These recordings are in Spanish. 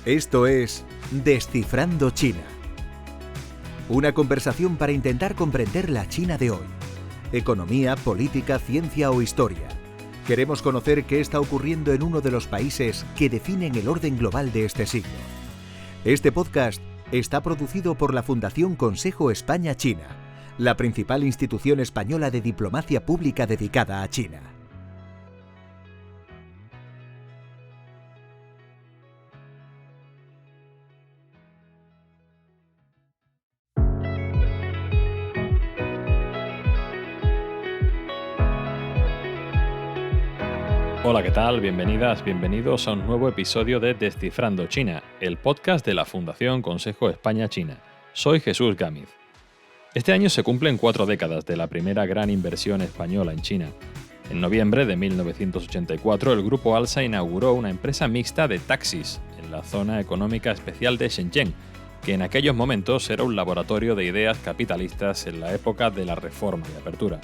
Esto es Descifrando China. Una conversación para intentar comprender la China de hoy. Economía, política, ciencia o historia. Queremos conocer qué está ocurriendo en uno de los países que definen el orden global de este siglo. Este podcast está producido por la Fundación Consejo España-China, la principal institución española de diplomacia pública dedicada a China. Hola, ¿qué tal? Bienvenidas, bienvenidos a un nuevo episodio de Descifrando China, el podcast de la Fundación Consejo España-China. Soy Jesús Gámez. Este año se cumplen 4 décadas de la primera gran inversión española en China. En noviembre de 1984, el Grupo Alsa inauguró una empresa mixta de taxis en la zona económica especial de Shenzhen, que en aquellos momentos era un laboratorio de ideas capitalistas en la época de la Reforma y Apertura.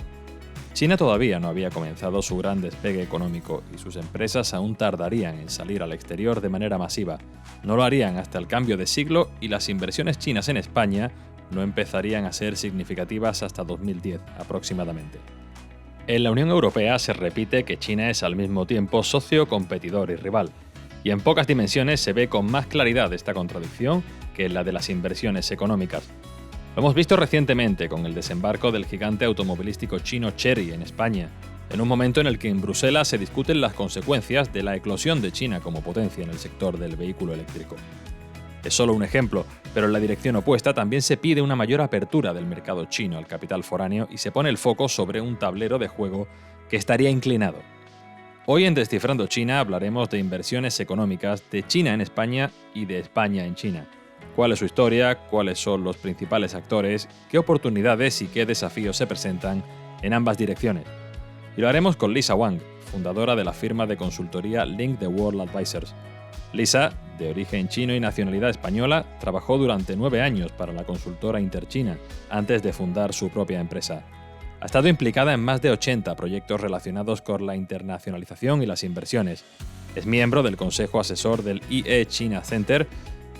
China todavía no había comenzado su gran despegue económico y sus empresas aún tardarían en salir al exterior de manera masiva. No lo harían hasta el cambio de siglo y las inversiones chinas en España no empezarían a ser significativas hasta 2010 aproximadamente. En la Unión Europea se repite que China es al mismo tiempo socio, competidor y rival, y en pocas dimensiones se ve con más claridad esta contradicción que en la de las inversiones económicas. Lo hemos visto recientemente con el desembarco del gigante automovilístico chino Chery en España, en un momento en el que en Bruselas se discuten las consecuencias de la eclosión de China como potencia en el sector del vehículo eléctrico. Es solo un ejemplo, pero en la dirección opuesta también se pide una mayor apertura del mercado chino al capital foráneo y se pone el foco sobre un tablero de juego que estaría inclinado. Hoy en Descifrando China hablaremos de inversiones económicas de China en España y de España en China. ¿Cuál es su historia? ¿Cuáles son los principales actores? ¿Qué oportunidades y qué desafíos se presentan en ambas direcciones? Y lo haremos con Lisa Wang, fundadora de la firma de consultoría Link the World Advisors. Lisa, de origen chino y nacionalidad española, trabajó durante 9 años para la consultora Interchina antes de fundar su propia empresa. Ha estado implicada en más de 80 proyectos relacionados con la internacionalización y las inversiones. Es miembro del consejo asesor del IE China Center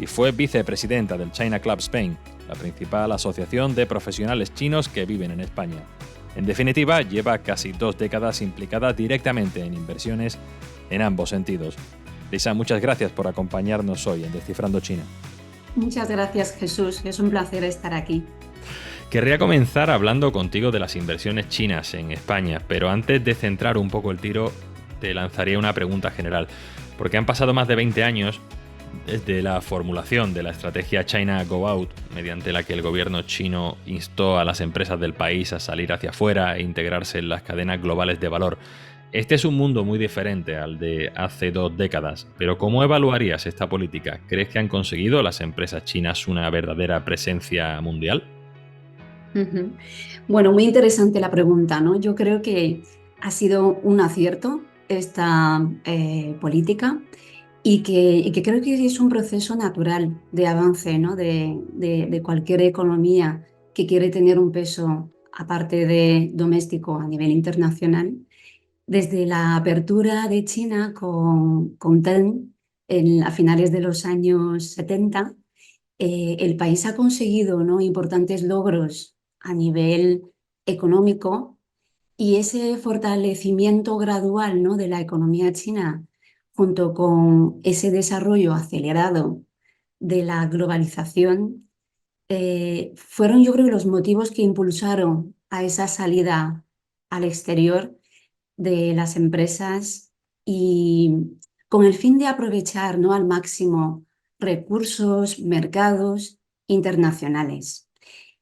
y fue vicepresidenta del China Club Spain, la principal asociación de profesionales chinos que viven en España. En definitiva, lleva casi 2 décadas implicada directamente en inversiones en ambos sentidos. Lisa, muchas gracias por acompañarnos hoy en Descifrando China. Muchas gracias, Jesús. Es un placer estar aquí. Querría comenzar hablando contigo de las inversiones chinas en España, pero antes de centrar un poco el tiro, te lanzaría una pregunta general, porque han pasado más de 20 años desde la formulación de la estrategia China Go Out, mediante la que el gobierno chino instó a las empresas del país a salir hacia afuera e integrarse en las cadenas globales de valor. Este es un mundo muy diferente al de hace 2 décadas, pero ¿cómo evaluarías esta política? ¿Crees que han conseguido las empresas chinas una verdadera presencia mundial? Bueno, muy interesante la pregunta, ¿no? Yo creo que ha sido un acierto esta política y que creo que es un proceso natural de avance, ¿no? de cualquier economía que quiere tener un peso aparte de doméstico a nivel internacional. Desde la apertura de China con Deng a finales de los años 70, el país ha conseguido, ¿no?, importantes logros a nivel económico y ese fortalecimiento gradual, ¿no?, de la economía china junto con ese desarrollo acelerado de la globalización fueron, yo creo, los motivos que impulsaron a esa salida al exterior de las empresas y con el fin de aprovechar, ¿no?, al máximo recursos, mercados internacionales.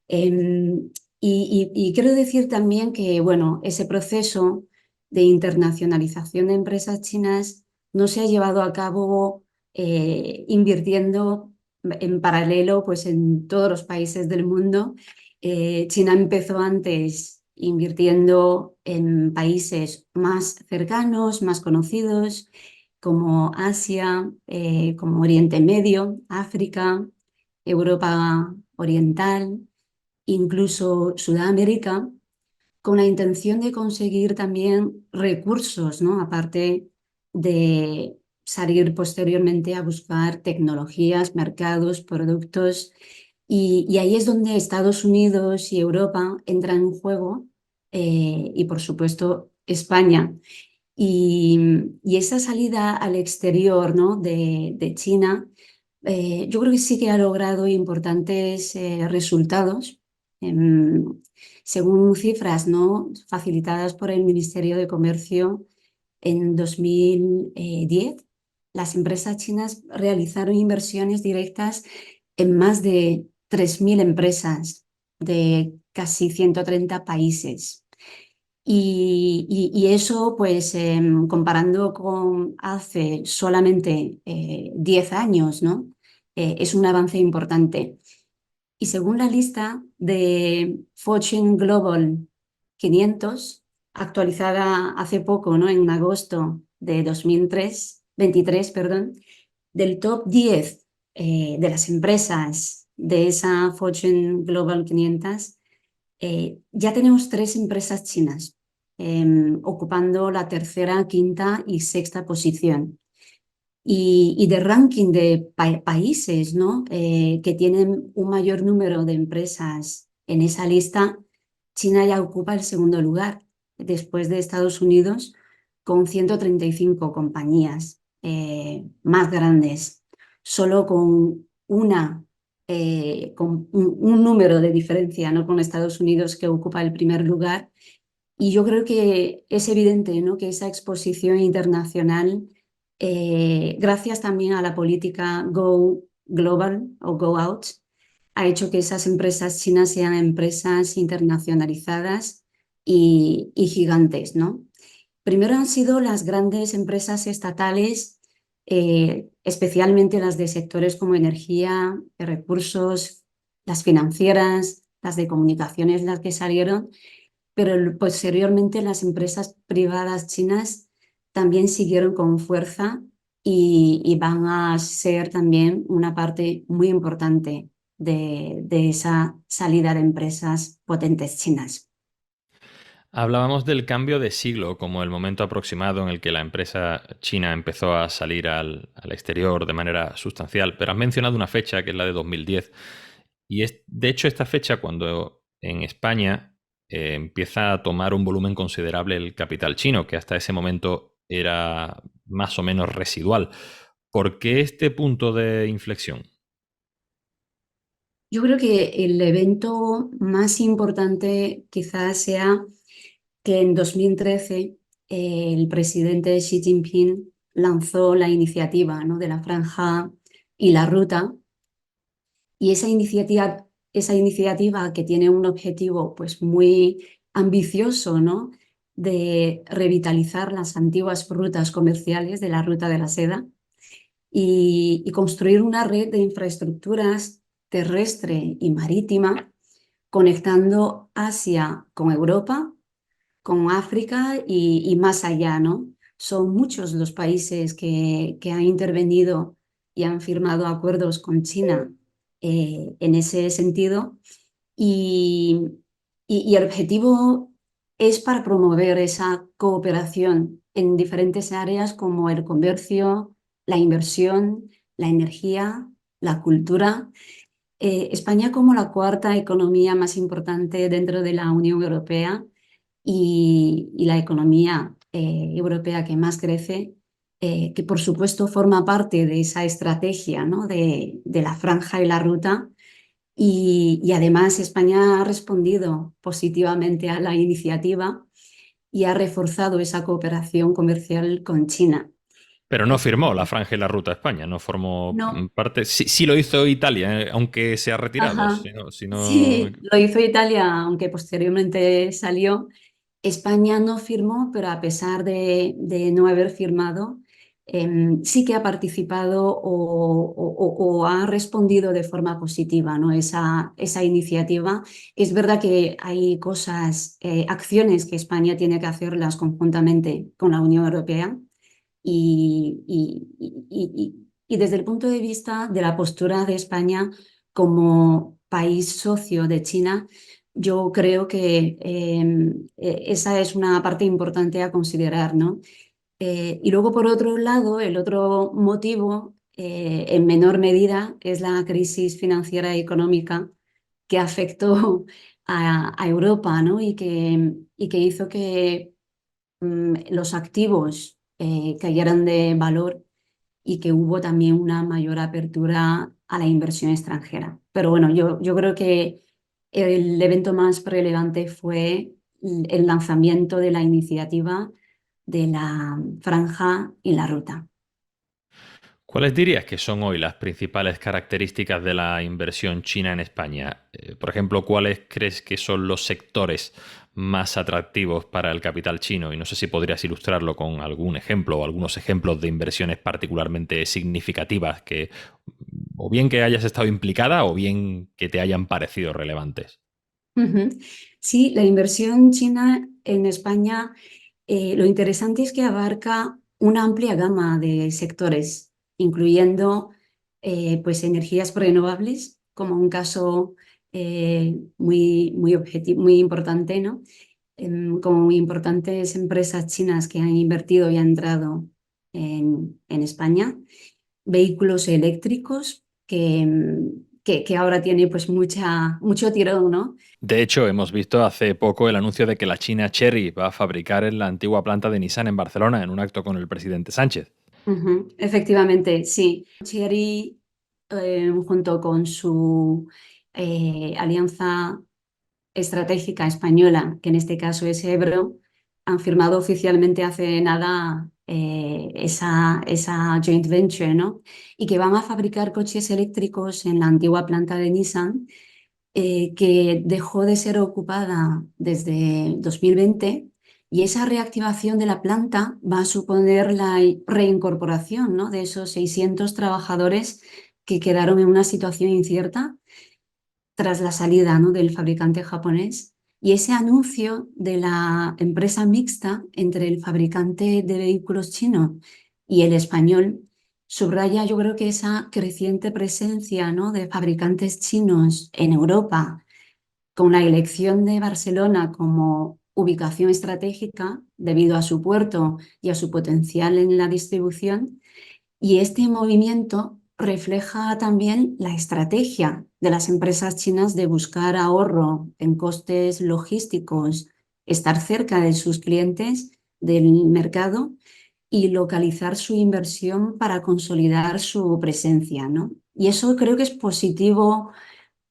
Y quiero decir también que, bueno, ese proceso de internacionalización de empresas chinas no se ha llevado a cabo invirtiendo en paralelo, pues, en todos los países del mundo. China empezó antes invirtiendo en países más cercanos, más conocidos, como Asia, como Oriente Medio, África, Europa Oriental, incluso Sudamérica, con la intención de conseguir también recursos, ¿no?, aparte de salir posteriormente a buscar tecnologías, mercados, productos. Y ahí es donde Estados Unidos y Europa entran en juego, y por supuesto España. Y, y esa salida al exterior, ¿no? de China, yo creo que sí que ha logrado importantes resultados. Em, Según cifras, ¿no? facilitadas por el Ministerio de Comercio, en 2010 las empresas chinas realizaron inversiones directas en más de 3.000 empresas de casi 130 países. Y eso, pues, comparando con hace solamente 10 años, ¿no? Es un avance importante. Y según la lista de Fortune Global 500, actualizada hace poco, ¿no? En agosto de 2023, perdón, del top 10 de las empresas de esa Fortune Global 500, ya tenemos 3 empresas chinas ocupando la tercera, quinta y sexta posición. Y de ranking de países, ¿no? Que tienen un mayor número de empresas en esa lista, China ya ocupa el segundo lugar, después de Estados Unidos, con 135 compañías más grandes, solo con un número de diferencia, ¿no? Con Estados Unidos, que ocupa el primer lugar. Y yo creo que es evidente, ¿no? que esa exposición internacional, gracias también a la política Go Global o Go Out, ha hecho que esas empresas chinas sean empresas internacionalizadas y gigantes, ¿no? Primero han sido las grandes empresas estatales, especialmente las de sectores como energía, recursos, las financieras, las de comunicaciones, las que salieron, pero posteriormente las empresas privadas chinas también siguieron con fuerza y van a ser también una parte muy importante de esa salida de empresas potentes chinas. Hablábamos del cambio de siglo como el momento aproximado en el que la empresa china empezó a salir al exterior de manera sustancial, pero has mencionado una fecha que es la de 2010 y es de hecho esta fecha cuando en España empieza a tomar un volumen considerable el capital chino, que hasta ese momento era más o menos residual. ¿Por qué este punto de inflexión? Yo creo que el evento más importante quizás sea que en 2013 el presidente Xi Jinping lanzó la iniciativa, ¿no? de la Franja y la Ruta, y esa iniciativa que tiene un objetivo pues, muy ambicioso, ¿no? de revitalizar las antiguas rutas comerciales de la Ruta de la Seda y construir una red de infraestructuras terrestre y marítima conectando Asia con Europa, con África y más allá, ¿no? Son muchos los países que han intervenido y han firmado acuerdos con China en ese sentido. Y, y el objetivo es para promover esa cooperación en diferentes áreas como el comercio, la inversión, la energía, la cultura. España, como la cuarta economía más importante dentro de la Unión Europea y la economía europea que más crece, que por supuesto forma parte de esa estrategia, ¿no? de la franja y la ruta. Y además España ha respondido positivamente a la iniciativa y ha reforzado esa cooperación comercial con China. Pero no firmó la Franja y la Ruta a España, no formó No, parte. Sí, sí lo hizo Italia, aunque se ha retirado. ajá. Si no. Sí, lo hizo Italia, aunque posteriormente salió. España no firmó, pero a pesar de no haber firmado, sí que ha participado o ha respondido de forma positiva, ¿no? esa iniciativa. Es verdad que hay cosas, acciones que España tiene que hacerlas conjuntamente con la Unión Europea y, y desde el punto de vista de la postura de España como país socio de China, yo creo que esa es una parte importante a considerar, ¿no? Y luego, por otro lado, el otro motivo, en menor medida, es la crisis financiera y económica que afectó a Europa, ¿no? Y que hizo que los activos cayeran de valor y que hubo también una mayor apertura a la inversión extranjera. Pero bueno, yo creo que el evento más relevante fue el lanzamiento de la iniciativa de la franja y la ruta. ¿Cuáles dirías que son hoy las principales características de la inversión china en España? Por ejemplo, ¿cuáles crees que son los sectores más atractivos para el capital chino? Y no sé si podrías ilustrarlo con algún ejemplo o algunos ejemplos de inversiones particularmente significativas que o bien que hayas estado implicada o bien que te hayan parecido relevantes. Ujú. Sí, la inversión china en España, lo interesante es que abarca una amplia gama de sectores, incluyendo pues energías renovables, como un caso muy importante, ¿no? Como muy importantes empresas chinas que han invertido y han entrado en España, vehículos eléctricos que ahora tiene pues mucho tirón, ¿no? De hecho, hemos visto hace poco el anuncio de que la China Cherry va a fabricar en la antigua planta de Nissan en Barcelona en un acto con el presidente Sánchez. Ujú, efectivamente, sí. Thierry, junto con su alianza estratégica española, que en este caso es Ebro, han firmado oficialmente hace nada esa joint venture, ¿no? Y que van a fabricar coches eléctricos en la antigua planta de Nissan, que dejó de ser ocupada desde 2020, y esa reactivación de la planta va a suponer la reincorporación, ¿no? De esos 600 trabajadores que quedaron en una situación incierta tras la salida, ¿no? del fabricante japonés. Y ese anuncio de la empresa mixta entre el fabricante de vehículos chino y el español subraya, yo creo, que esa creciente presencia, ¿no? de fabricantes chinos en Europa, con la elección de Barcelona como ubicación estratégica debido a su puerto y a su potencial en la distribución. Y este movimiento refleja también la estrategia de las empresas chinas de buscar ahorro en costes logísticos, estar cerca de sus clientes, del mercado, y localizar su inversión para consolidar su presencia, ¿no? Y eso creo que es positivo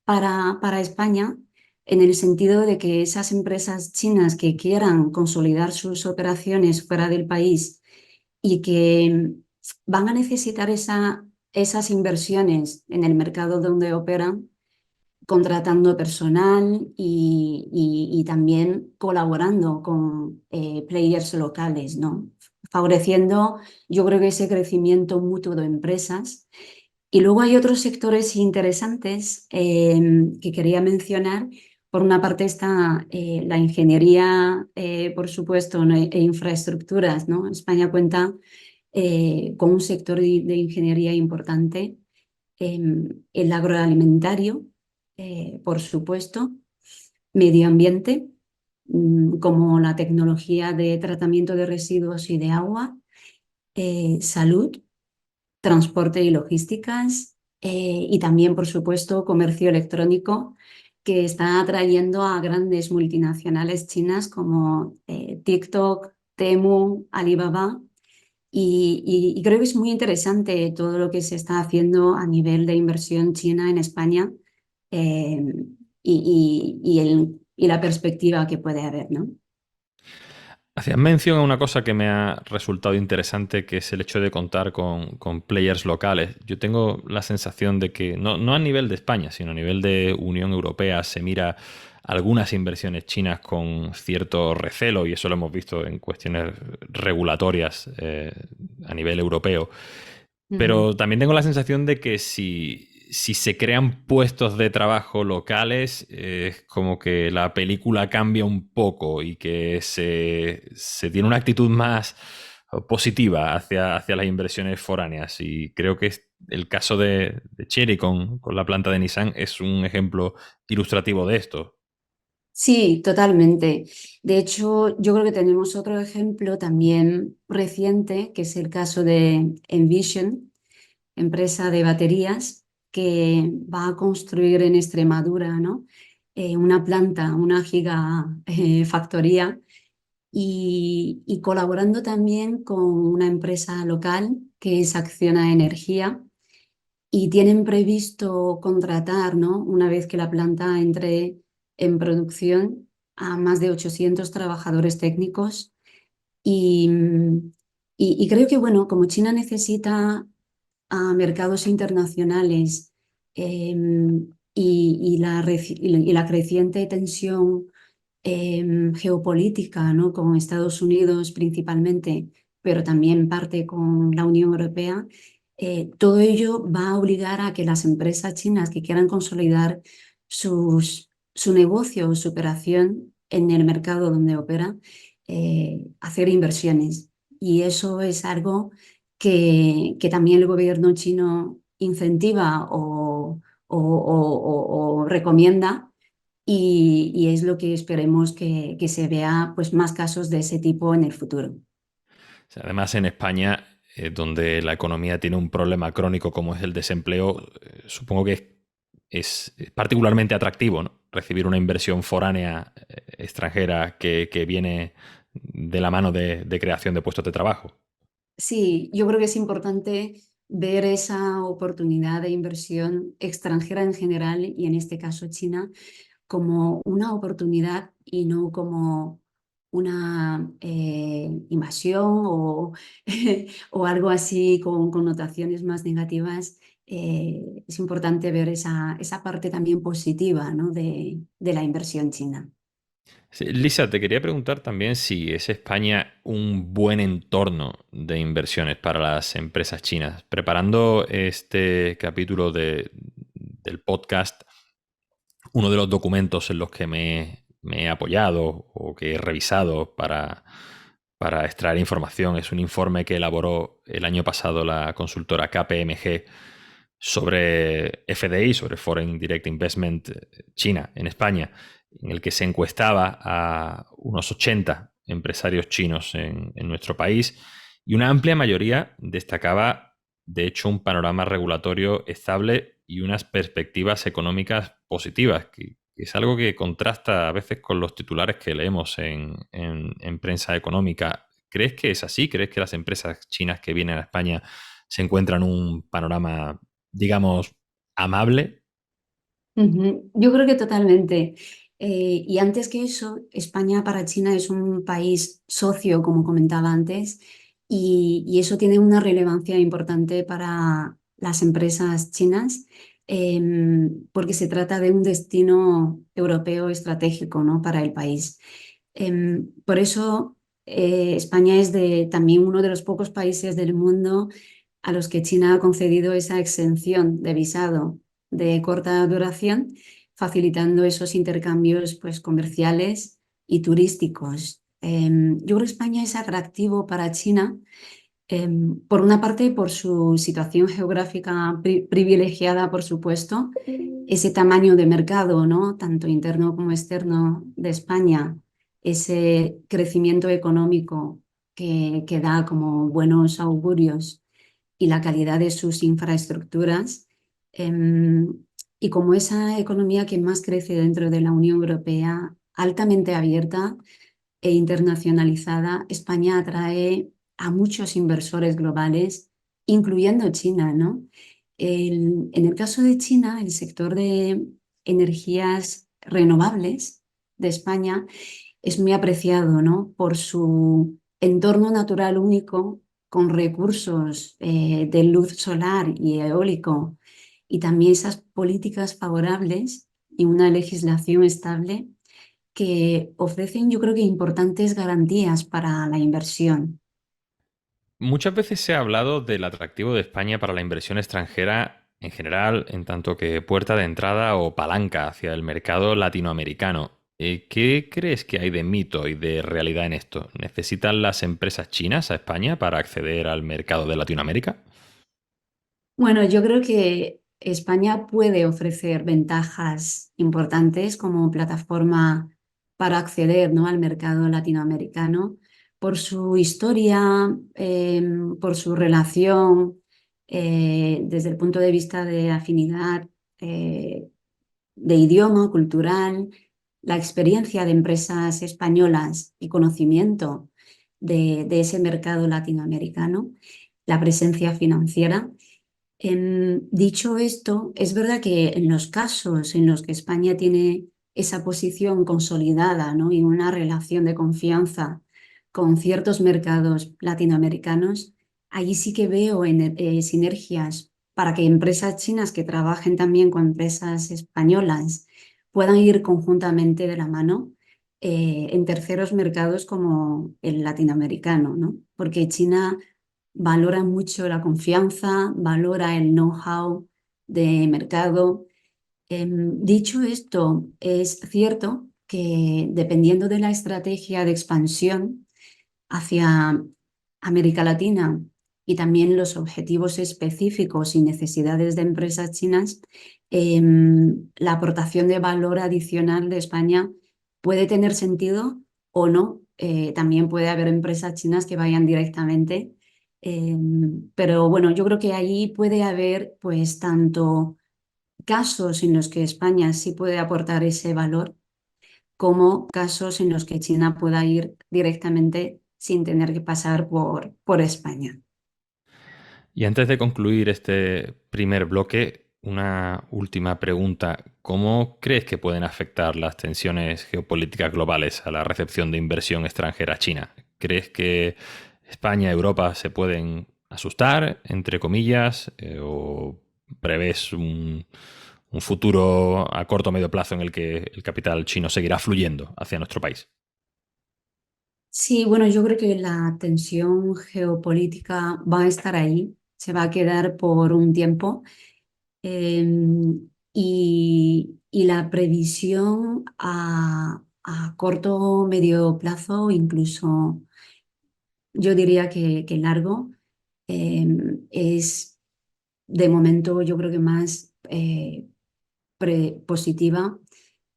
para España, en el sentido de que esas empresas chinas que quieran consolidar sus operaciones fuera del país y que van a necesitar esas inversiones en el mercado donde operan, contratando personal y también colaborando con players locales, ¿no? Favoreciendo, yo creo, que ese crecimiento mutuo de empresas. Y luego hay otros sectores interesantes que quería mencionar. Por una parte está la ingeniería, por supuesto, ¿no? e infraestructuras, ¿no? España cuenta con un sector de ingeniería importante, el agroalimentario, por supuesto, medio ambiente, como la tecnología de tratamiento de residuos y de agua, salud, transporte y logísticas, y también, por supuesto, comercio electrónico, que está atrayendo a grandes multinacionales chinas como TikTok, Temu, Alibaba. Y creo que es muy interesante todo lo que se está haciendo a nivel de inversión china en España, eh, y la perspectiva que puede haber, ¿no? Hacías mención a una cosa que me ha resultado interesante, que es el hecho de contar con players locales. Yo tengo la sensación de que, no a nivel de España, sino a nivel de Unión Europea, se mira algunas inversiones chinas con cierto recelo, y eso lo hemos visto en cuestiones regulatorias a nivel europeo. Ujú. Pero también tengo la sensación de que si se crean puestos de trabajo locales, es como que la película cambia un poco y que se tiene una actitud más positiva hacia las inversiones foráneas. Y creo que el caso de Chery con la planta de Nissan es un ejemplo ilustrativo de esto. Sí, totalmente. De hecho, yo creo que tenemos otro ejemplo también reciente, que es el caso de Envision, empresa de baterías, que va a construir en Extremadura, ¿no? Una planta, una giga factoría y colaborando también con una empresa local que es Acciona Energía y tienen previsto contratar, ¿no? Una vez que la planta entre en producción a más de 800 trabajadores técnicos y, y creo que, bueno, como China necesita a mercados internacionales y la creciente tensión geopolítica, ¿no? Con Estados Unidos principalmente, pero también parte con la Unión Europea, todo ello va a obligar a que las empresas chinas que quieran consolidar su negocio o su operación en el mercado donde opera, hacer inversiones. Y eso es algo que también el gobierno chino incentiva o recomienda y es lo que esperemos que se vea pues, más casos de ese tipo en el futuro. O sea, además, en España, donde la economía tiene un problema crónico como es el desempleo, supongo que es particularmente atractivo, ¿no? Recibir una inversión foránea extranjera que viene de la mano de creación de puestos de trabajo. Sí, yo creo que es importante ver esa oportunidad de inversión extranjera en general y en este caso China como una oportunidad y no como una invasión o algo así con connotaciones más negativas. Es importante ver esa parte también positiva, ¿no? de la inversión china. Sí, Lisa, te quería preguntar también si es España un buen entorno de inversiones para las empresas chinas. Preparando este capítulo del podcast, uno de los documentos en los que me he apoyado o que he revisado para extraer información es un informe que elaboró el año pasado la consultora KPMG sobre FDI, sobre Foreign Direct Investment China en España, en el que se encuestaba a unos 80 empresarios chinos en nuestro país y una amplia mayoría destacaba, de hecho, un panorama regulatorio estable y unas perspectivas económicas positivas, que es algo que contrasta a veces con los titulares que leemos en prensa económica. ¿Crees que es así? ¿Crees que las empresas chinas que vienen a España se encuentran un panorama, digamos, amable? Ujú, yo creo que totalmente. Y antes que eso, España para China es un país socio, como comentaba antes, y eso tiene una relevancia importante para las empresas chinas, porque se trata de un destino europeo estratégico, ¿no? para el país. Por eso, España es también uno de los pocos países del mundo a los que China ha concedido esa exención de visado de corta duración, facilitando esos intercambios pues, comerciales y turísticos. Yo creo que España es atractivo para China, por una parte por su situación geográfica privilegiada, por supuesto, ese tamaño de mercado, ¿no? tanto interno como externo de España, ese crecimiento económico que da como buenos augurios y la calidad de sus infraestructuras. em, y como esa economía que más crece dentro de la Unión Europea, altamente abierta e internacionalizada, España atrae a muchos inversores globales, incluyendo China, ¿no? En el caso de China, el sector de energías renovables de España es muy apreciado, ¿no? Por su entorno natural único, con recursos de luz solar y eólico, y también esas políticas favorables y una legislación estable que ofrecen, yo creo que importantes garantías para la inversión. Muchas veces se ha hablado del atractivo de España para la inversión extranjera en general, en tanto que puerta de entrada o palanca hacia el mercado latinoamericano. ¿Qué crees que hay de mito y de realidad en esto? ¿Necesitan las empresas chinas a España para acceder al mercado de Latinoamérica? Bueno, yo creo que España puede ofrecer ventajas importantes como plataforma para acceder, ¿no?, al mercado latinoamericano por su historia, por su relación desde el punto de vista de afinidad de idioma, cultural, la experiencia de empresas españolas y conocimiento de ese mercado latinoamericano, la presencia financiera. Dicho esto, es verdad que en los casos en los que España tiene esa posición consolidada, ¿no?, y una relación de confianza con ciertos mercados latinoamericanos, allí sí que veo sinergias para que empresas chinas que trabajen también con empresas españolas puedan ir conjuntamente de la mano en terceros mercados como el latinoamericano, ¿no? Porque China valora mucho la confianza, valora el know-how de mercado. Dicho esto, es cierto que dependiendo de la estrategia de expansión hacia América Latina y también los objetivos específicos y necesidades de empresas chinas, la aportación de valor adicional de España puede tener sentido o no. También puede haber empresas chinas que vayan directamente. Pero bueno, yo creo que ahí puede haber pues tanto casos en los que España sí puede aportar ese valor como casos en los que China pueda ir directamente sin tener que pasar por España. Y antes de concluir este primer bloque, una última pregunta. ¿Cómo crees que pueden afectar las tensiones geopolíticas globales a la recepción de inversión extranjera a China? ¿Crees que España y Europa se pueden asustar, entre comillas, o prevés un futuro a corto o medio plazo en el que el capital chino seguirá fluyendo hacia nuestro país? Sí, bueno, yo creo que la tensión geopolítica va a estar ahí, se va a quedar por un tiempo. Y la previsión a corto o medio plazo, incluso yo diría que largo, es de momento yo creo que más positiva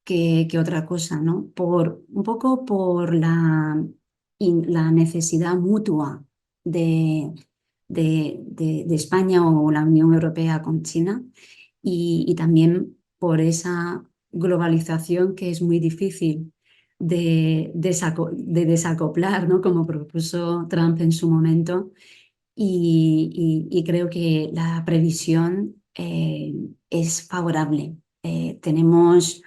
que otra cosa, ¿no? Un poco por la necesidad mutua de, de España o la Unión Europea con China y también por esa globalización que es muy difícil de desacoplar, ¿no?, como propuso Trump en su momento. Y creo que la previsión es favorable. Tenemos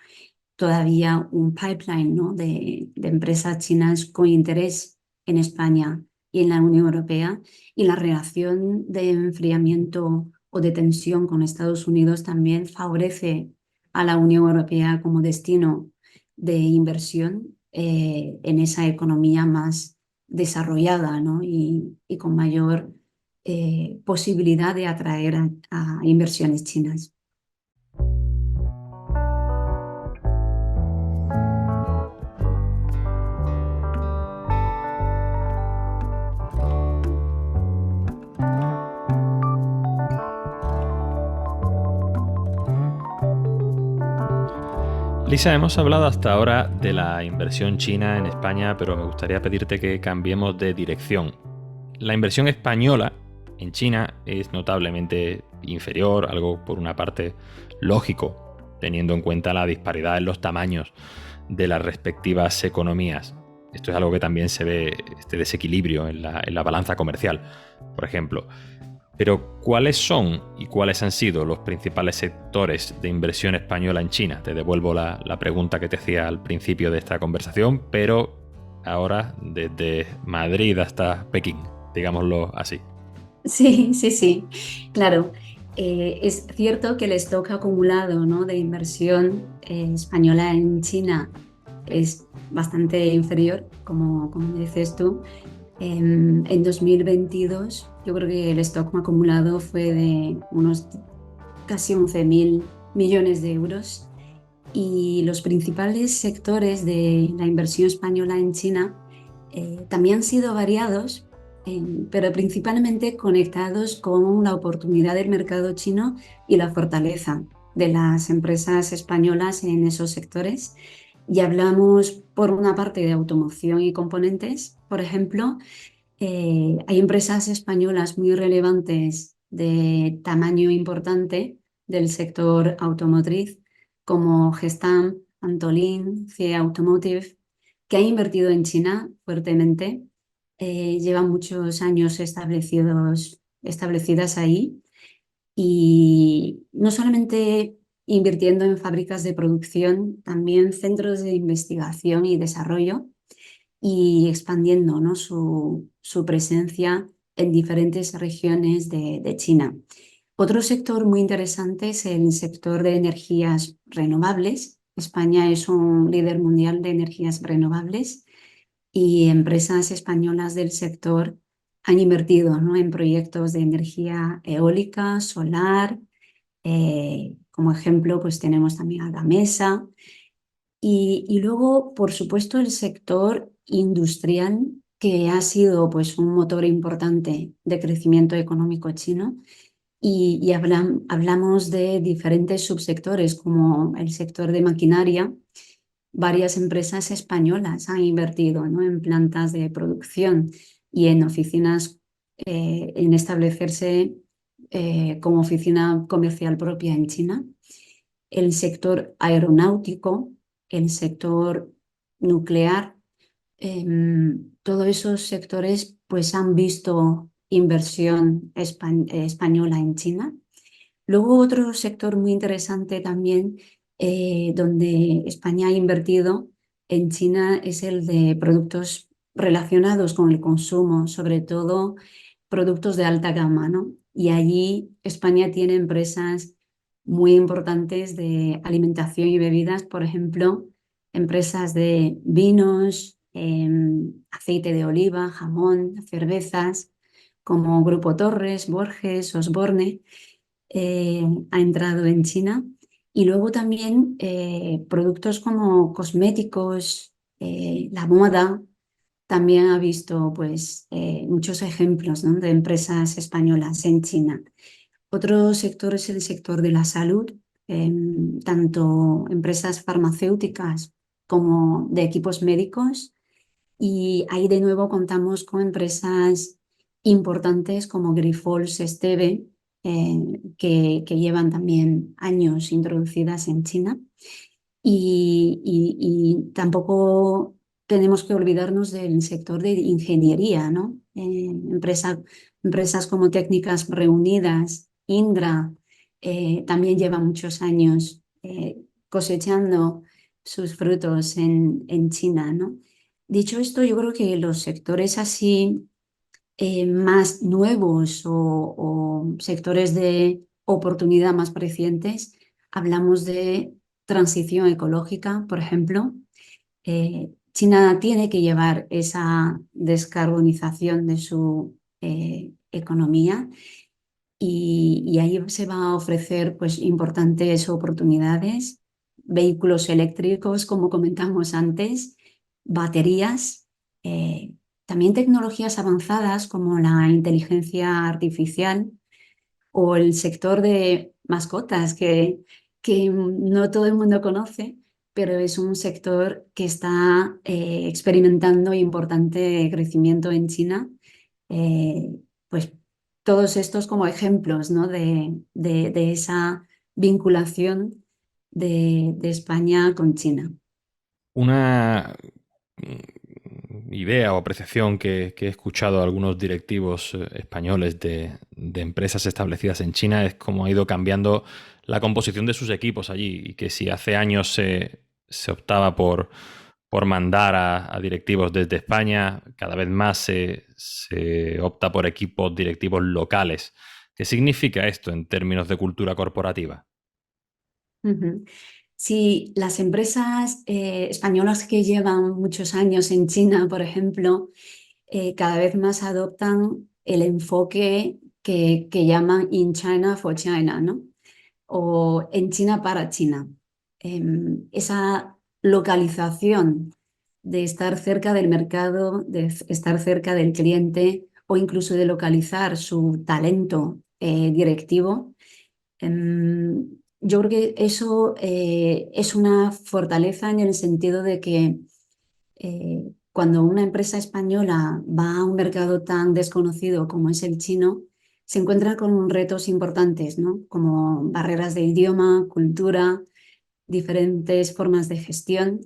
todavía un pipeline, ¿no?, de empresas chinas con interés en España y en la Unión Europea, y la relación de enfriamiento o de tensión con Estados Unidos también favorece a la Unión Europea como destino de inversión en esa economía más desarrollada, ¿no?, y con mayor posibilidad de atraer a inversiones chinas. Lisa, hemos hablado hasta ahora de la inversión china en España, pero me gustaría pedirte que cambiemos de dirección. La inversión española en China es notablemente inferior, algo por una parte lógico, teniendo en cuenta la disparidad en los tamaños de las respectivas economías. Esto es algo que también se ve, este desequilibrio en la balanza comercial, por ejemplo. Pero, ¿cuáles son y cuáles han sido los principales sectores de inversión española en China? Te devuelvo la pregunta que te hacía al principio de esta conversación, pero ahora desde Madrid hasta Pekín, digámoslo así. Sí, sí, sí, claro. Es cierto que el stock acumulado, ¿no?, de inversión española en China es bastante inferior, como dices tú. En 2022 yo creo que el stock acumulado fue de unos casi 11.000 millones de euros, y los principales sectores de la inversión española en China también han sido variados, pero principalmente conectados con la oportunidad del mercado chino y la fortaleza de las empresas españolas en esos sectores. Y hablamos, por una parte, de automoción y componentes, por ejemplo. Hay empresas españolas muy relevantes de tamaño importante del sector automotriz, como Gestamp, Antolin, CIE Automotive, que han invertido en China fuertemente. Llevan muchos años establecidas ahí, y no solamente invirtiendo en fábricas de producción, también centros de investigación y desarrollo, y expandiendo, ¿no?, su presencia en diferentes regiones de China. Otro sector muy interesante es el sector de energías renovables. España es un líder mundial de energías renovables, y empresas españolas del sector han invertido, ¿no?, en proyectos de energía eólica, solar. Como ejemplo, pues tenemos también a Gamesa. Y luego, por supuesto, el sector industrial, que ha sido, pues, un motor importante de crecimiento económico chino. Y hablamos de diferentes subsectores, como el sector de maquinaria. Varias empresas españolas han invertido, ¿no?, en plantas de producción y en oficinas, en establecerse como oficina comercial propia en China. El sector aeronáutico, el sector nuclear, todos esos sectores, pues, han visto inversión española en China. Luego, otro sector muy interesante también, donde España ha invertido en China, es el de productos relacionados con el consumo, sobre todo productos de alta gama, ¿no? Y allí España tiene empresas muy importantes de alimentación y bebidas, por ejemplo, empresas de vinos, aceite de oliva, jamón, cervezas, como Grupo Torres, Borges, Osborne. Ha entrado en China. Y luego también productos como cosméticos, la moda, también ha visto, pues, muchos ejemplos, ¿no?, de empresas españolas en China. Otro sector es el sector de la salud, tanto empresas farmacéuticas como de equipos médicos. Y ahí de nuevo contamos con empresas importantes como Grifols, Esteve, que llevan también años introducidas en China. Y tampoco tenemos que olvidarnos del sector de ingeniería, ¿no? Empresas como Técnicas Reunidas, Indra, también llevan muchos años cosechando sus frutos en China, ¿no? Dicho esto, yo creo que los sectores así, más nuevos, o sectores de oportunidad más recientes, hablamos de transición ecológica, por ejemplo. China tiene que llevar esa descarbonización de su economía, y ahí se va a ofrecer, pues, importantes oportunidades. Vehículos eléctricos, como comentamos antes, baterías, también tecnologías avanzadas como la inteligencia artificial, o el sector de mascotas, que no todo el mundo conoce, pero es un sector que está experimentando importante crecimiento en China. Pues todos estos como ejemplos, ¿no?, de esa vinculación de España con China. Una idea o apreciación que he escuchado a algunos directivos españoles de empresas establecidas en China es cómo ha ido cambiando la composición de sus equipos allí, y que si hace años se optaba por mandar a directivos desde España, cada vez más se opta por equipos directivos locales. ¿Qué significa esto en términos de cultura corporativa? Ujú. Sí, las empresas españolas que llevan muchos años en China, por ejemplo, cada vez más adoptan el enfoque que llaman In China for China, ¿no?, o en China para China. Esa localización de estar cerca del mercado, de estar cerca del cliente, o incluso de localizar su talento directivo, yo creo que eso es una fortaleza en el sentido de que cuando una empresa española va a un mercado tan desconocido como es el chino, se encuentra con retos importantes, ¿no? Como barreras de idioma, cultura, diferentes formas de gestión.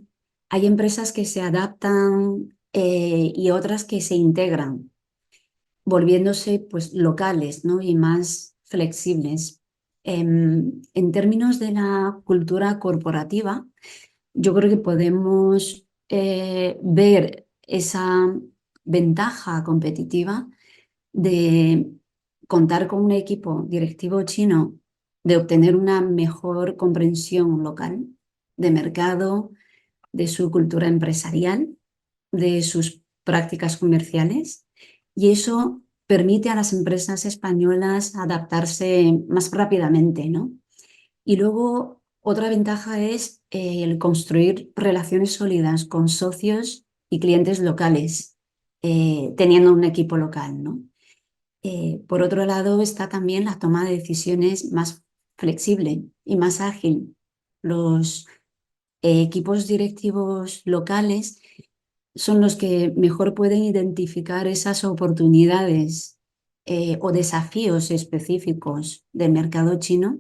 Hay empresas que se adaptan y otras que se integran, volviéndose pues locales, ¿no? Y más flexibles. En términos de la cultura corporativa, yo creo que podemos ver esa ventaja competitiva de contar con un equipo directivo chino, de obtener una mejor comprensión local de mercado, de su cultura empresarial, de sus prácticas comerciales, y eso permite a las empresas españolas adaptarse más rápidamente, ¿no? Y luego otra ventaja es el construir relaciones sólidas con socios y clientes locales, teniendo un equipo local, ¿no? Por otro lado está también la toma de decisiones más flexible y más ágil. Los equipos directivos locales son los que mejor pueden identificar esas oportunidades o desafíos específicos del mercado chino,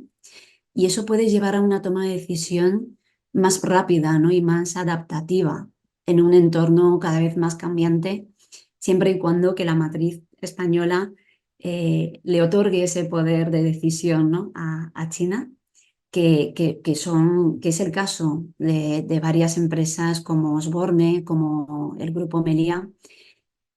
y eso puede llevar a una toma de decisión más rápida, ¿no? Y más adaptativa en un entorno cada vez más cambiante, siempre y cuando que la matriz española le otorgue ese poder de decisión, ¿no? a China, que es el caso de varias empresas como Osborne, como el Grupo Meliá.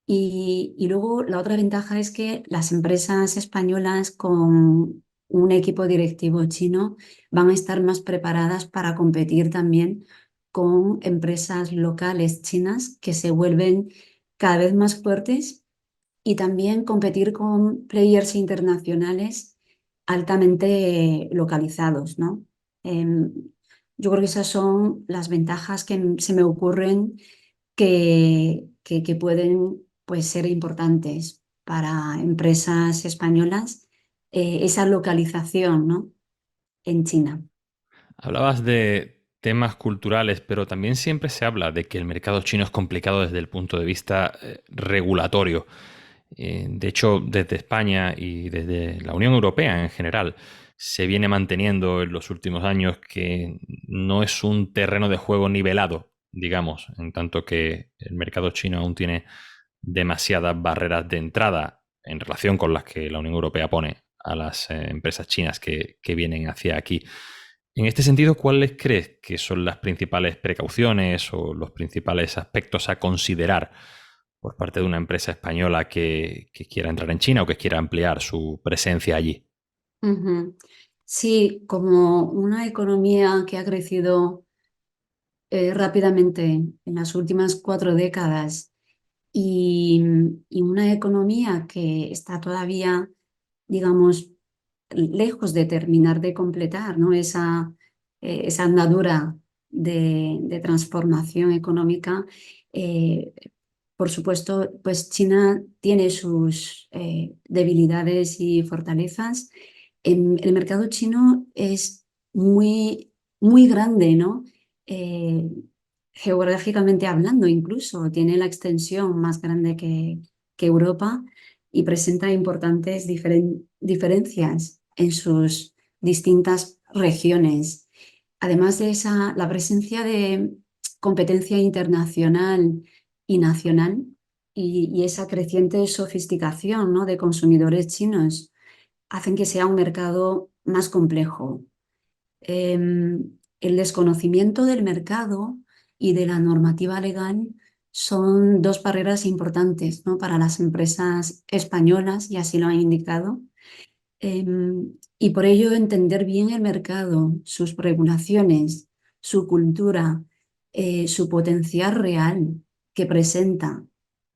Y luego la otra ventaja es que las empresas españolas con un equipo directivo chino van a estar más preparadas para competir también con empresas locales chinas que se vuelven cada vez más fuertes, y también competir con players internacionales altamente localizados, ¿no? Em, yo creo que esas son las ventajas que se me ocurren que pueden, pues, ser importantes para empresas españolas, esa localización, ¿no? En China. Hablabas de temas culturales, pero también siempre se habla de que el mercado chino es complicado desde el punto de vista regulatorio. De hecho, desde España y desde la Unión Europea en general, se viene manteniendo en los últimos años que no es un terreno de juego nivelado, digamos, en tanto que el mercado chino aún tiene demasiadas barreras de entrada en relación con las que la Unión Europea pone a las empresas chinas que vienen hacia aquí. En este sentido, ¿cuáles crees que son las principales precauciones o los principales aspectos a considerar por parte de una empresa española que quiera entrar en China o que quiera ampliar su presencia allí? Ujú. Sí, como una economía que ha crecido rápidamente en las últimas 4 décadas, y, y una economía que está todavía, digamos, lejos de terminar de completar, ¿no? Esa andadura de transformación económica. eh, por supuesto, pues China tiene sus debilidades y fortalezas. El mercado chino es muy, muy grande, ¿no? Eh, Geográficamente hablando, incluso tiene la extensión más grande que Europa, y presenta importantes diferencias en sus distintas regiones. Además de esa, la presencia de competencia internacional y nacional, y esa creciente sofisticación, ¿no? de consumidores chinos, hacen que sea un mercado más complejo. El desconocimiento del mercado y de la normativa legal son dos barreras importantes, ¿no? para las empresas españolas, y así lo han indicado. Y por ello entender bien el mercado, sus regulaciones, su cultura, su potencial real que presenta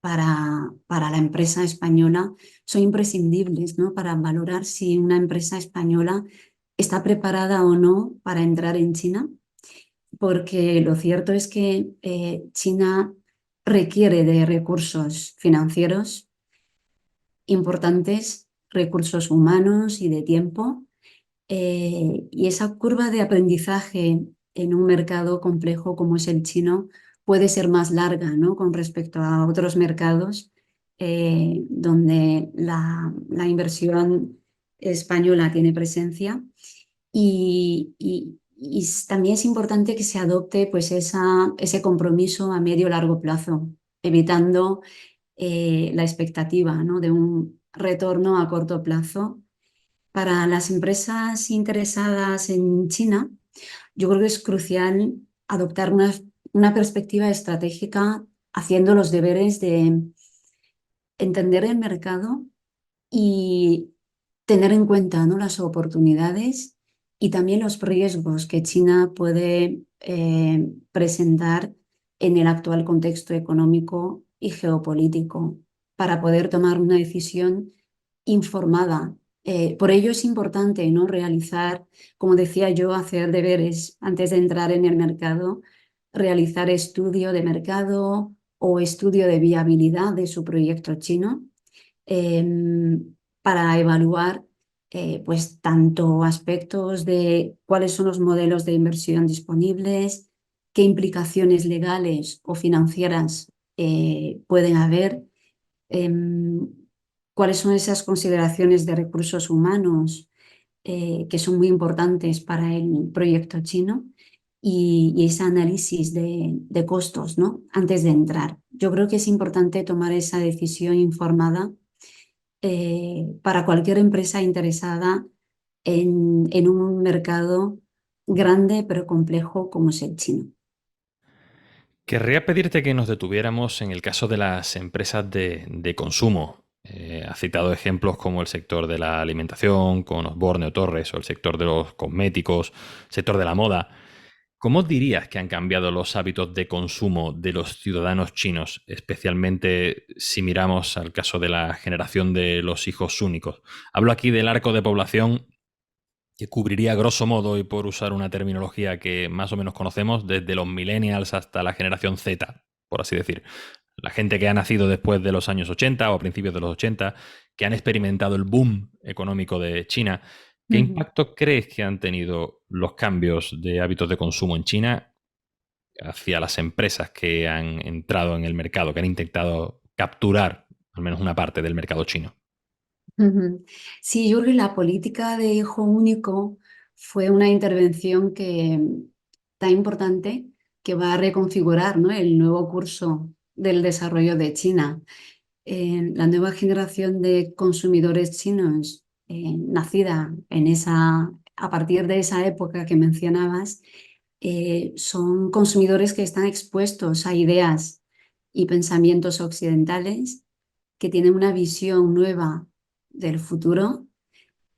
para la empresa española, son imprescindibles, ¿no? para valorar si una empresa española está preparada o no para entrar en China, porque lo cierto es que China requiere de recursos financieros importantes, recursos humanos y de tiempo, Y esa curva de aprendizaje en un mercado complejo como es el chino puede ser más larga, ¿no? Con respecto a otros mercados donde la inversión española tiene presencia. Y también es importante que se adopte pues ese compromiso a medio largo plazo, evitando la expectativa, ¿no? de un retorno a corto plazo. Para las empresas interesadas en China, yo creo que es crucial adoptar una perspectiva estratégica haciendo los deberes de entender el mercado y tener en cuenta, ¿no? las oportunidades y también los riesgos que China puede presentar en el actual contexto económico y geopolítico para poder tomar una decisión informada. Por ello es importante, ¿no? realizar, como decía yo, hacer deberes antes de entrar en el mercado, realizar estudio de mercado o estudio de viabilidad de su proyecto chino para evaluar pues tanto aspectos de cuáles son los modelos de inversión disponibles, qué implicaciones legales o financieras pueden haber, em, cuáles son esas consideraciones de recursos humanos que son muy importantes para el proyecto chino y ese análisis de costos, ¿no? Antes de entrar. Yo creo que es importante tomar esa decisión informada para cualquier empresa interesada en un mercado grande pero complejo como es el chino. Querría pedirte que nos detuviéramos en el caso de las empresas de consumo. Has citado ejemplos como el sector de la alimentación, con Osborne o Torres, o el sector de los cosméticos, sector de la moda. ¿Cómo dirías que han cambiado los hábitos de consumo de los ciudadanos chinos, especialmente si miramos al caso de la generación de los hijos únicos? Hablo aquí del arco de población que cubriría grosso modo, y por usar una terminología que más o menos conocemos, desde los millennials hasta la generación Z, por así decir. La gente que ha nacido después de los años 80 o a principios de los 80, que han experimentado el boom económico de China. ¿Qué Ujú. impacto crees que han tenido los cambios de hábitos de consumo en China hacia las empresas que han entrado en el mercado, que han intentado capturar al menos una parte del mercado chino? Ujú. Sí, yo creo que la política de hijo único fue una intervención tan importante que va a reconfigurar, ¿no? el nuevo curso del desarrollo de China. La nueva generación de consumidores chinos nacida a partir de esa época que mencionabas, son consumidores que están expuestos a ideas y pensamientos occidentales, que tienen una visión nueva del futuro.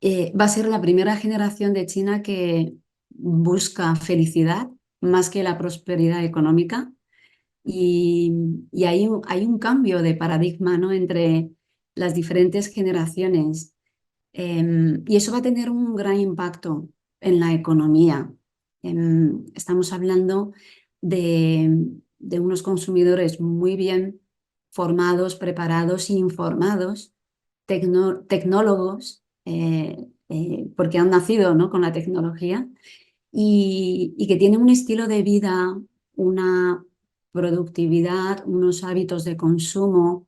Va a ser la primera generación de China que busca felicidad más que la prosperidad económica y, y hay un cambio de paradigma, ¿no? entre las diferentes generaciones. Y eso va a tener un gran impacto en la economía. Estamos hablando de unos consumidores muy bien formados, preparados e informados, tecnólogos, porque han nacido, ¿no? con la tecnología y que tienen un estilo de vida, una productividad, unos hábitos de consumo,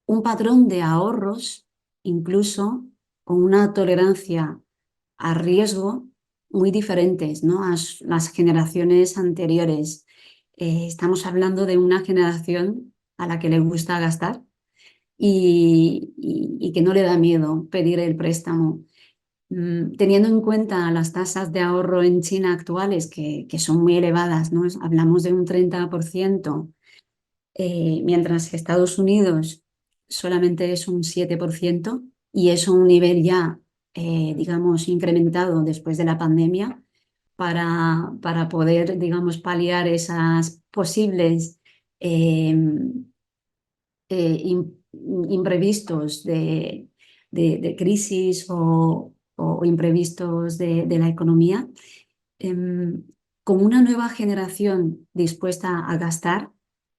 un patrón de ahorros, incluso con una tolerancia a riesgo muy diferentes, ¿no? a las generaciones anteriores. Estamos hablando de una generación a la que le gusta gastar y que no le da miedo pedir el préstamo. Teniendo en cuenta las tasas de ahorro en China actuales, que son muy elevadas, ¿no? Hablamos de un 30%, mientras que Estados Unidos solamente es un 7% y es un nivel ya, digamos, incrementado después de la pandemia para poder, digamos, paliar esas posibles eh, imprevistos de crisis o imprevistos de la economía. Em, con una nueva generación dispuesta a gastar,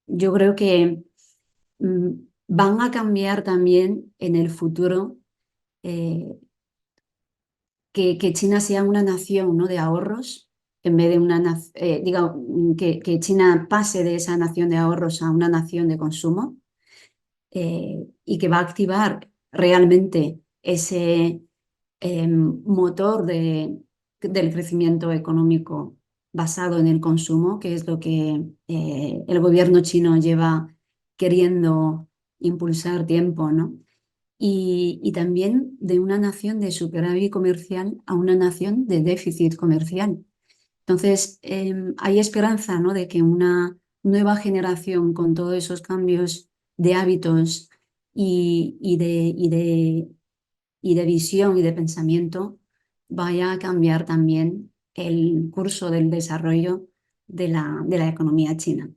yo creo que mm, van a cambiar también en el futuro eh, que China sea una nación, ¿no?, de ahorros, en vez de que China pase de esa nación de ahorros a una nación de consumo, y que va a activar realmente ese motor del crecimiento económico basado en el consumo, que es lo que el gobierno chino lleva queriendo impulsar tiempo, ¿no? Y también de una nación de superávit comercial a una nación de déficit comercial. Entonces, hay esperanza, ¿no?, de que una nueva generación con todos esos cambios de hábitos y de visión y de pensamiento vaya a cambiar también el curso del desarrollo de la economía china.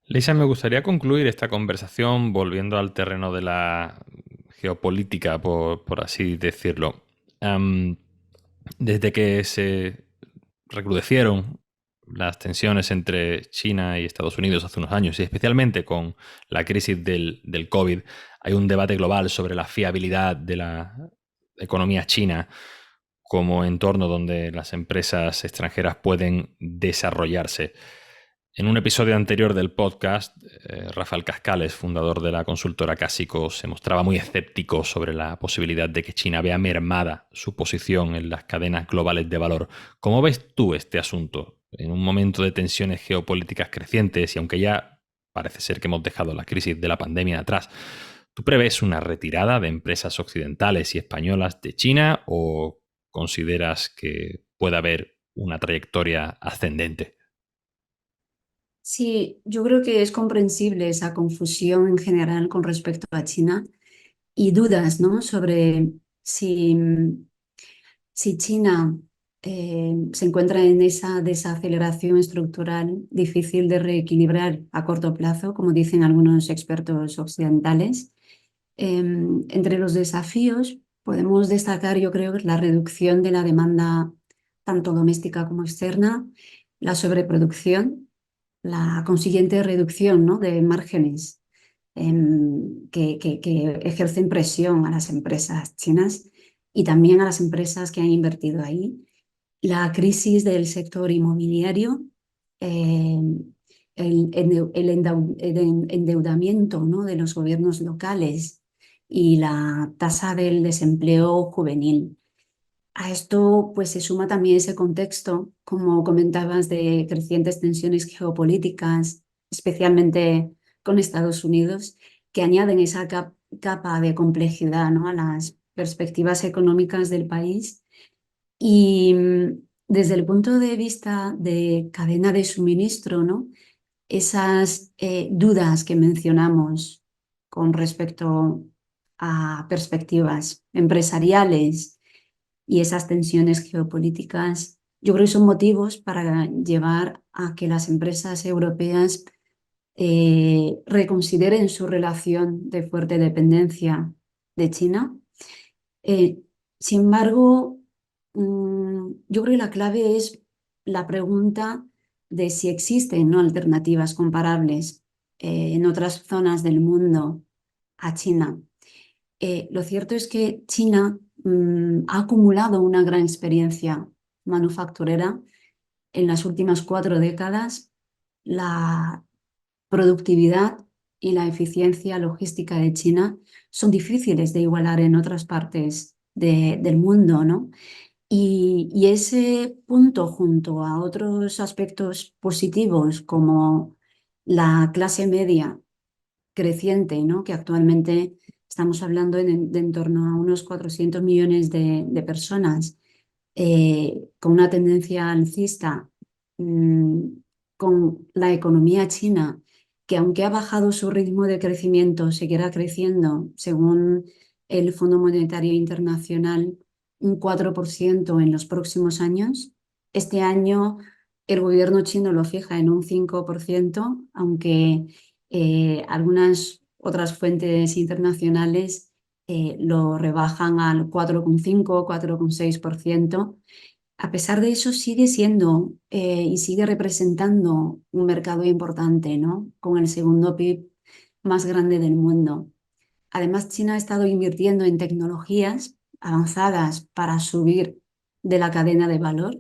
Lisa, me gustaría concluir esta conversación volviendo al terreno de la geopolítica, por así decirlo. Desde que se recrudecieron las tensiones entre China y Estados Unidos hace unos años, y especialmente con la crisis del COVID, hay un debate global sobre la fiabilidad de la economía china como entorno donde las empresas extranjeras pueden desarrollarse. En un episodio anterior del podcast, Rafael Cascales, fundador de la consultora Cásico, se mostraba muy escéptico sobre la posibilidad de que China vea mermada su posición en las cadenas globales de valor. ¿Cómo ves tú este asunto? En un momento de tensiones geopolíticas crecientes, y aunque ya parece ser que hemos dejado la crisis de la pandemia atrás, ¿tú prevés una retirada de empresas occidentales y españolas de China o consideras que puede haber una trayectoria ascendente? Sí, yo creo que es comprensible esa confusión en general con respecto a China y dudas, ¿no?, sobre si China se encuentra en esa desaceleración estructural difícil de reequilibrar a corto plazo, como dicen algunos expertos occidentales. Entre los desafíos podemos destacar, yo creo, la reducción de la demanda tanto doméstica como externa, la sobreproducción, la consiguiente reducción, ¿no?, de márgenes que ejercen presión a las empresas chinas y también a las empresas que han invertido ahí. La crisis del sector inmobiliario, eh, el endeudamiento, ¿no?, de los gobiernos locales y la tasa del desempleo juvenil. A esto pues se suma también ese contexto, como comentabas, de crecientes tensiones geopolíticas, especialmente con Estados Unidos, que añaden esa capa de complejidad, ¿no?, a las perspectivas económicas del país. Y desde el punto de vista de cadena de suministro, ¿no?, esas dudas que mencionamos con respecto a perspectivas empresariales y esas tensiones geopolíticas, yo creo que son motivos para llevar a que las empresas europeas reconsideren su relación de fuerte dependencia de China. Eh, Sin embargo, yo creo que la clave es la pregunta de si existen, ¿no?, alternativas comparables en otras zonas del mundo a China. Lo cierto es que China ha acumulado una gran experiencia manufacturera en las últimas 4 décadas. La productividad y la eficiencia logística de China son difíciles de igualar en otras partes del mundo, ¿no? Y ese punto, junto a otros aspectos positivos como la clase media creciente, ¿no?, que actualmente estamos hablando de en torno a unos 400 millones de personas, con una tendencia alcista, mm, con la economía china, que aunque ha bajado su ritmo de crecimiento, seguirá creciendo, según el Fondo Monetario Internacional, un 4% en los próximos años. Este año el gobierno chino lo fija en un 5%, aunque algunas otras fuentes internacionales lo rebajan al 4,5, 4,6%. A pesar de eso, sigue siendo y sigue representando un mercado importante, ¿no?, con el segundo PIB más grande del mundo. Además, China ha estado invirtiendo en tecnologías avanzadas para subir de la cadena de valor,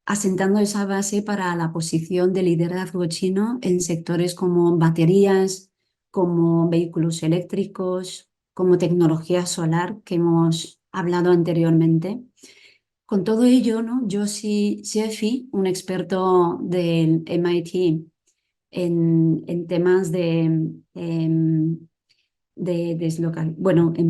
asentando esa base para la posición de liderazgo chino en sectores como baterías, como vehículos eléctricos, como tecnología solar, que hemos hablado anteriormente. Con todo ello, ¿no? Joshi Sheffi, un experto del MIT en temas en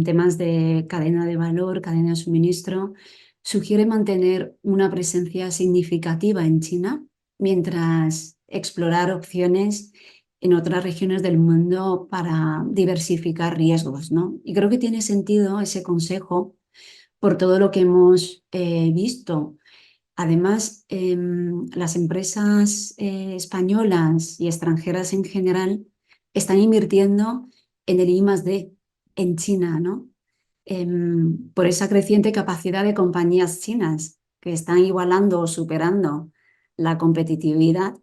temas de cadena de valor, cadena de suministro, sugiere mantener una presencia significativa en China mientras explorar opciones en otras regiones del mundo para diversificar riesgos, ¿no? Y creo que tiene sentido ese consejo por todo lo que hemos visto. Además, las empresas españolas y extranjeras en general están invirtiendo en el I+D en China, ¿no? Por esa creciente capacidad de compañías chinas que están igualando o superando la competitividad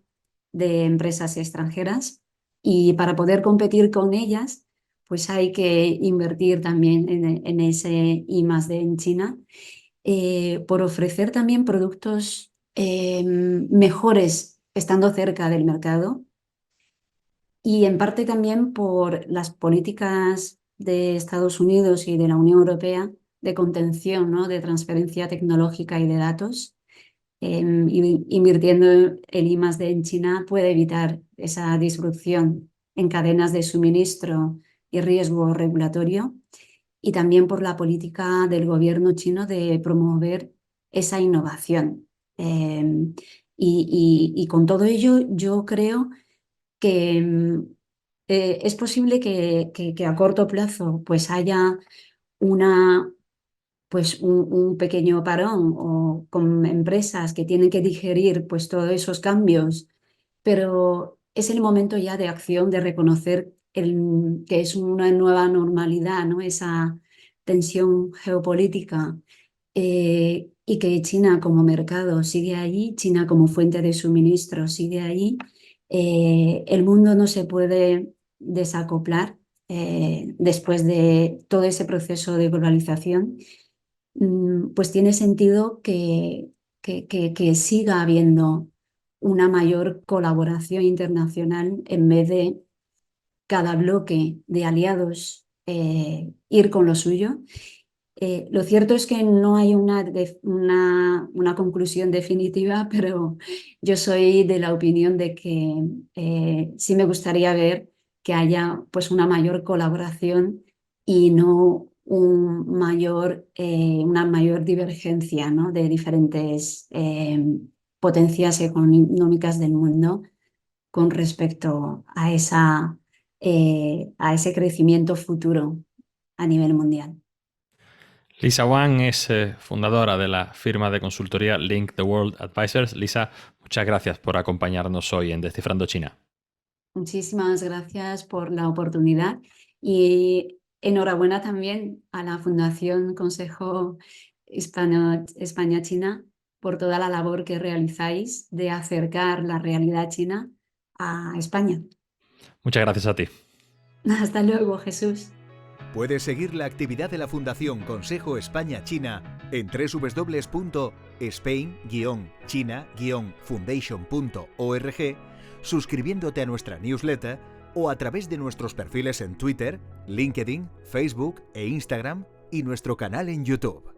de empresas extranjeras, y para poder competir con ellas, pues hay que invertir también en ese I+D en China, por ofrecer también productos mejores estando cerca del mercado, y en parte también por las políticas de Estados Unidos y de la Unión Europea de contención, ¿no? De transferencia tecnológica y de datos. Invirtiendo el I+D en China puede evitar esa disrupción en cadenas de suministro y riesgo regulatorio, y también por la política del gobierno chino de promover esa innovación. Y con todo ello, yo creo que es posible que a corto plazo pues haya un pequeño parón, o con empresas que tienen que digerir pues todos esos cambios, pero es el momento ya de acción, de reconocer que es una nueva normalidad, ¿no? Esa tensión geopolítica, y que China como mercado sigue allí, China como fuente de suministro sigue allí. El mundo no se puede desacoplar después de todo ese proceso de globalización. Pues tiene sentido que siga habiendo una mayor colaboración internacional en vez de cada bloque de aliados ir con lo suyo. Lo cierto es que no hay una conclusión definitiva, pero yo soy de la opinión de que sí me gustaría ver que haya pues una mayor colaboración y no una mayor divergencia, ¿no? De diferentes potencias económicas del mundo con respecto a ese crecimiento futuro a nivel mundial. Lisa Wang es fundadora de la firma de consultoría Link the World Advisors. Lisa, muchas gracias por acompañarnos hoy en Descifrando China. Muchísimas gracias por la oportunidad, y enhorabuena también a la Fundación Consejo España-China por toda la labor que realizáis de acercar la realidad china a España. Muchas gracias a ti. Hasta luego, Jesús. Puedes seguir la actividad de la Fundación Consejo España-China en www.spain-china-foundation.org, suscribiéndote a nuestra newsletter o a través de nuestros perfiles en Twitter, LinkedIn, Facebook e Instagram, y nuestro canal en YouTube.